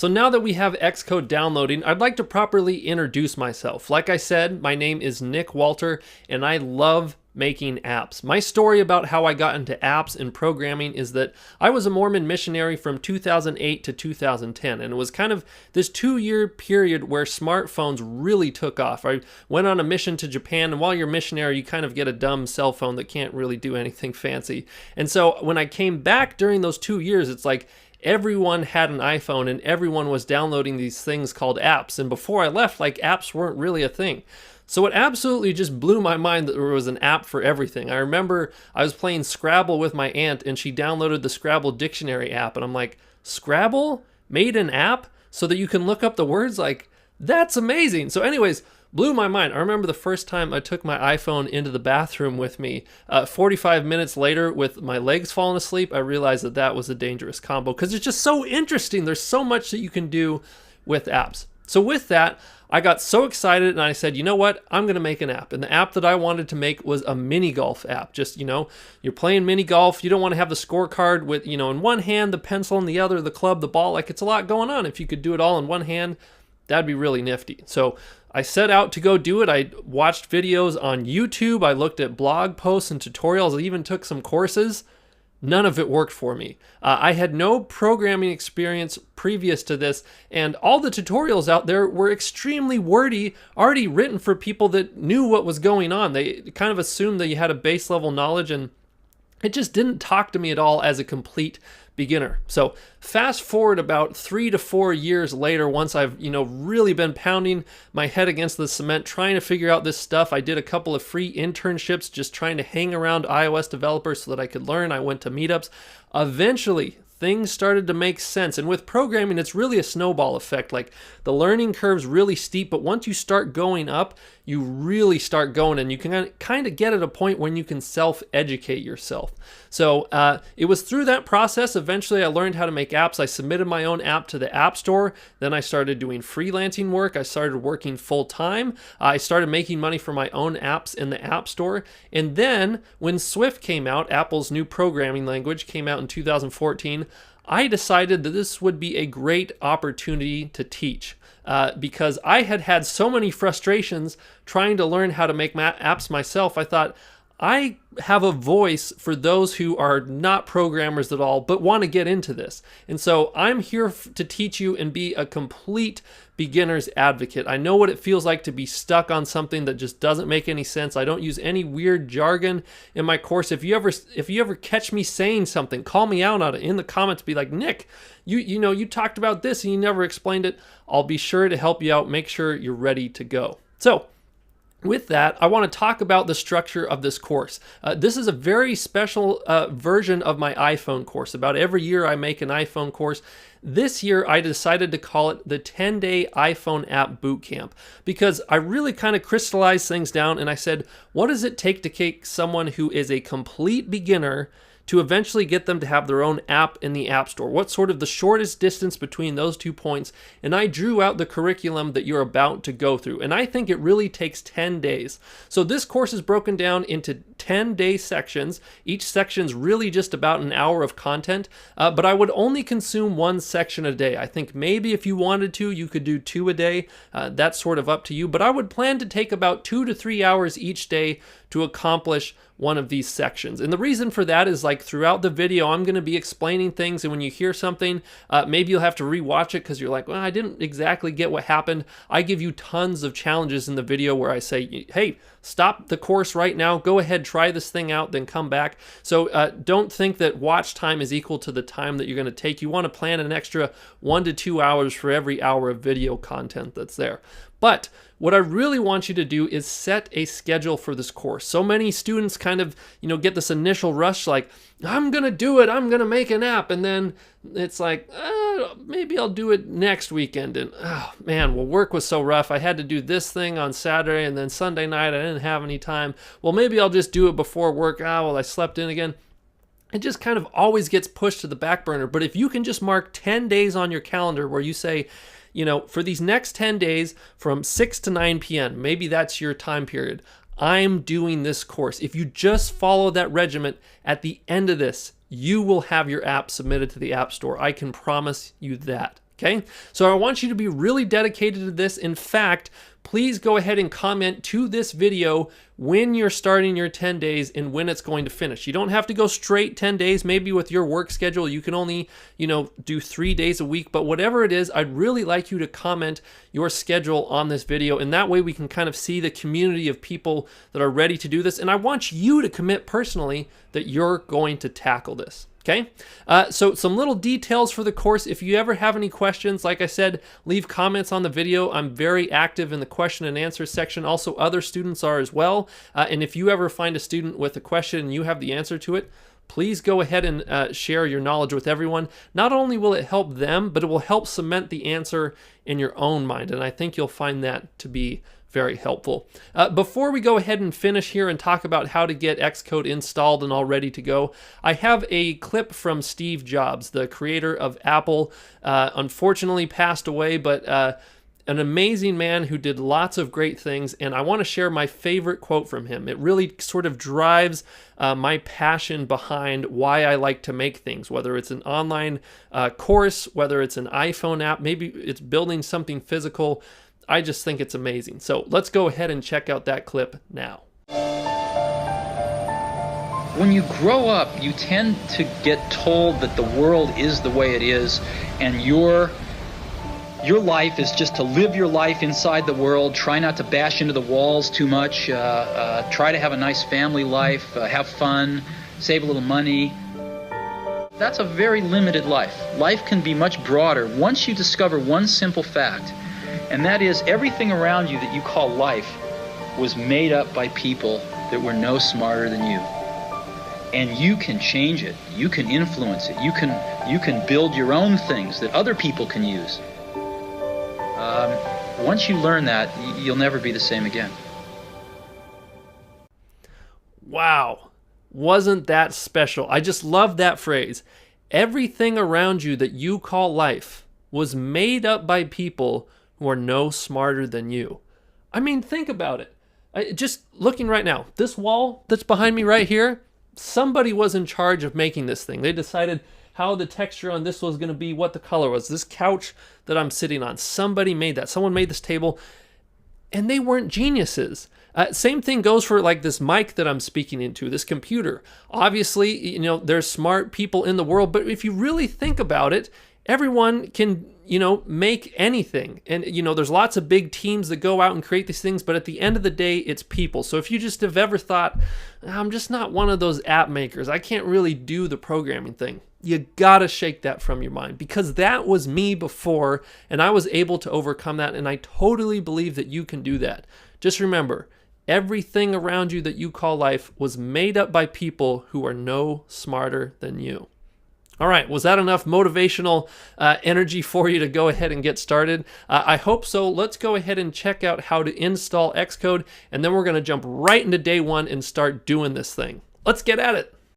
So now that we have Xcode downloading, I'd like to properly introduce myself. Like I said, my name is Nick Walter, and I love making apps. My story about how I got into apps and programming is that I was a Mormon missionary from 2008 to 2010, and it was kind of this 2-year period where smartphones really took off. I went on a mission to Japan, and while you're a missionary, you kind of get a dumb cell phone that can't really do anything fancy. And so when I came back during those 2 years, it's like everyone had an iPhone and everyone was downloading these things called apps. And before I left, like, apps weren't really a thing. So it absolutely just blew my mind that there was an app for everything. I remember I was playing Scrabble with my aunt and she downloaded the Scrabble dictionary app, and I'm like, Scrabble made an app so that you can look up the words? Like, that's amazing. So anyways, blew my mind. I remember the first time I took my iPhone into the bathroom with me. 45 minutes later, with my legs falling asleep, I realized that that was a dangerous combo because it's just so interesting. There's so much that you can do with apps. So with that, I got so excited and I said, you know what, I'm going to make an app. And the app that I wanted to make was a mini golf app. Just, you're playing mini golf. You don't want to have the scorecard with, in one hand, the pencil in the other, the club, the ball. Like, it's a lot going on. If you could do it all in one hand, that'd be really nifty. So I set out to go do it. I watched videos on YouTube. I looked at blog posts and tutorials. I even took some courses. None of it worked for me. I had no programming experience previous to this, and all the tutorials out there were extremely wordy, already written for people that knew what was going on. They kind of assumed that you had a base level knowledge, and it just didn't talk to me at all as a complete beginner. So fast forward about 3 to 4 years later, once I've really been pounding my head against the cement trying to figure out this stuff, I did a couple of free internships just trying to hang around iOS developers so that I could learn. I went to meetups. Eventually, things started to make sense. And with programming, it's really a snowball effect. Like, the learning curve's really steep, but once you start going up, you really start going, and you can kind of get at a point when you can self-educate yourself. So it was through that process. Eventually, I learned how to make apps. I submitted my own app to the App Store. Then I started doing freelancing work. I started working full-time. I started making money for my own apps in the App Store. And then when Swift came out, Apple's new programming language came out in 2014, I decided that this would be a great opportunity to teach. Because I had had so many frustrations trying to learn how to make apps myself. I thought, I have a voice for those who are not programmers at all, but want to get into this. And so I'm here to teach you and be a complete beginner's advocate. I know what it feels like to be stuck on something that just doesn't make any sense. I don't use any weird jargon in my course. If you ever catch me saying something, call me out on it in the comments. Be like, Nick, you talked about this and you never explained it. I'll be sure to help you out. Make sure you're ready to go. So with that, I want to talk about the structure of this course. This is a very special version of my iPhone course. About every year I make an iPhone course. This year I decided to call it the 10-day iPhone App Bootcamp because I really kind of crystallized things down and I said, what does it take to take someone who is a complete beginner to eventually get them to have their own app in the App Store? What's sort of the shortest distance between those 2 points? And I drew out the curriculum that you're about to go through. And I think it really takes 10 days. So this course is broken down into 10-day sections. Each section's really just about an hour of content, but I would only consume one section a day. I think maybe if you wanted to, you could do 2 a day. That's sort of up to you, but I would plan to take about 2 to 3 hours each day to accomplish one of these sections. And the reason for that is, like, throughout the video, I'm going to be explaining things, and when you hear something, maybe you'll have to rewatch it because you're like, well, I didn't exactly get what happened. I give you tons of challenges in the video where I say, hey, stop the course right now, go ahead, try this thing out, then come back. So don't think that watch time is equal to the time that you're going to take. You want to plan an extra 1 to 2 hours for every hour of video content that's there. But what I really want you to do is set a schedule for this course. So many students kind of, get this initial rush like, I'm going to do it, I'm going to make an app. And then it's like, maybe I'll do it next weekend. And oh man, well, work was so rough. I had to do this thing on Saturday and then Sunday night, I didn't have any time. Well, maybe I'll just do it before work. Well, I slept in again. It just kind of always gets pushed to the back burner. But if you can just mark 10 days on your calendar where you say, for these next 10 days from 6 to 9 p.m., maybe that's your time period, I'm doing this course. If you just follow that regiment, at the end of this, you will have your app submitted to the App Store. I can promise you that. Okay, so I want you to be really dedicated to this. In fact, please go ahead and comment to this video when you're starting your 10 days and when it's going to finish. You don't have to go straight 10 days. Maybe with your work schedule, you can only, do 3 days a week, but whatever it is, I'd really like you to comment your schedule on this video. And that way we can kind of see the community of people that are ready to do this. And I want you to commit personally that you're going to tackle this. Okay, so some little details for the course. If you ever have any questions, like I said, leave comments on the video. I'm very active in the question and answer section. Also, other students are as well. And if you ever find a student with a question and you have the answer to it, please go ahead and share your knowledge with everyone. Not only will it help them, but it will help cement the answer in your own mind. And I think you'll find that to be very helpful. Before we go ahead and finish here and talk about how to get Xcode installed and all ready to go, I have a clip from Steve Jobs, the creator of Apple. Unfortunately passed away, but an amazing man who did lots of great things, and I want to share my favorite quote from him. It really sort of drives my passion behind why I like to make things, whether it's an online course, whether it's an iPhone app, maybe it's building something physical. I just think it's amazing. So let's go ahead and check out that clip now. When you grow up, you tend to get told that the world is the way it is, and your life is just to live your life inside the world, try not to bash into the walls too much, try to have a nice family life, have fun, save a little money. That's a very limited life. Life can be much broader once you discover one simple fact. And that is, everything around you that you call life was made up by people that were no smarter than you. And you can change it. You can influence it. You can build your own things that other people can use. Once you learn that, you'll never be the same again. Wow. Wasn't that special? I just love that phrase. Everything around you that you call life was made up by people who are no smarter than you. I mean, think about it. Just looking right now, this wall that's behind me right here, somebody was in charge of making this thing. They decided how the texture on this was going to be, what the color was. This couch that I'm sitting on, somebody made that. Someone made this table, and they weren't geniuses. Same thing goes for like this mic that I'm speaking into, this computer. Obviously, there's smart people in the world, but if you really think about it, everyone can, make anything. And, there's lots of big teams that go out and create these things, but at the end of the day, it's people. So if you just have ever thought, I'm just not one of those app makers, I can't really do the programming thing, you gotta shake that from your mind, because that was me before, and I was able to overcome that, and I totally believe that you can do that. Just remember, everything around you that you call life was made up by people who are no smarter than you. All right, was that enough motivational energy for you to go ahead and get started? I hope so. Let's go ahead and check out how to install Xcode, and then we're going to jump right into day one and start doing this thing. Let's get at it.